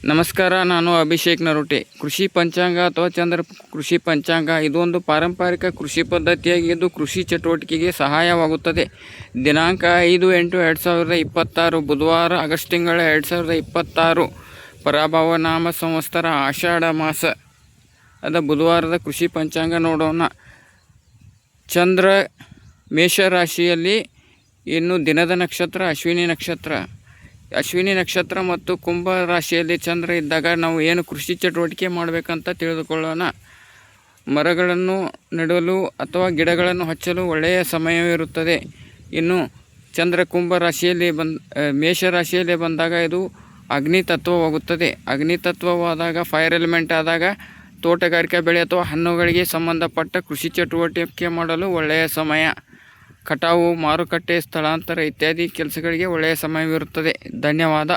ನಮಸ್ಕಾರ, ನಾನು ಅಭಿಷೇಕ್ ನರೋಟೆ. ಕೃಷಿ ಪಂಚಾಂಗ ಅಥವಾ ಚಂದ್ರ ಕೃಷಿ ಪಂಚಾಂಗ ಇದೊಂದು ಪಾರಂಪರಿಕ ಕೃಷಿ ಪದ್ಧತಿಯಾಗಿದ್ದು ಕೃಷಿ ಚಟುವಟಿಕೆಗೆ ಸಹಾಯವಾಗುತ್ತದೆ. ದಿನಾಂಕ 5/8/2026 ಬುಧವಾರ, ಆಗಸ್ಟ್ ತಿಂಗಳ 2026 ಪರಾಭವ ನಾಮ ಸಂವತ್ಸರ ಆಷಾಢ ಮಾಸ ಬುಧವಾರದ ಕೃಷಿ ಪಂಚಾಂಗ ನೋಡೋಣ. ಚಂದ್ರ ಮೇಷರಾಶಿಯಲ್ಲಿ, ಇನ್ನು ದಿನದ ನಕ್ಷತ್ರ ಅಶ್ವಿನಿ ನಕ್ಷತ್ರ. ಅಶ್ವಿನಿ ನಕ್ಷತ್ರ ಮತ್ತು ಕುಂಭ ರಾಶಿಯಲ್ಲಿ ಚಂದ್ರ ಇದ್ದಾಗ ನಾವು ಏನು ಕೃಷಿ ಚಟುವಟಿಕೆ ಮಾಡಬೇಕಂತ ತಿಳಿದುಕೊಳ್ಳೋಣ. ಮರಗಳನ್ನು ನೆಡಲು ಅಥವಾ ಗಿಡಗಳನ್ನು ಹಚ್ಚಲು ಒಳ್ಳೆಯ ಸಮಯವಿರುತ್ತದೆ. ಇನ್ನು ಚಂದ್ರ ಕುಂಭ ರಾಶಿಯಲ್ಲಿ ಮೇಷರಾಶಿಯಲ್ಲಿ ಬಂದಾಗ ಇದು ಅಗ್ನಿ ತತ್ವವಾಗುತ್ತದೆ. ಅಗ್ನಿ ತತ್ವವಾದಾಗ, ಫೈರ್ ಎಲಿಮೆಂಟ್ ಆದಾಗ ತೋಟಗಾರಿಕಾ ಬೆಳೆ ಅಥವಾ ಹಣ್ಣುಗಳಿಗೆ ಸಂಬಂಧಪಟ್ಟ ಕೃಷಿ ಚಟುವಟಿಕೆ ಮಾಡಲು ಒಳ್ಳೆಯ ಸಮಯ. ಕಟಾವು, ಮಾರುಕಟ್ಟೆ, ಸ್ಥಳಾಂತರ ಇತ್ಯಾದಿ ಕೆಲಸಗಳಿಗೆ ಒಳ್ಳೆಯ ಸಮಯವಿರುತ್ತದೆ. ಧನ್ಯವಾದ.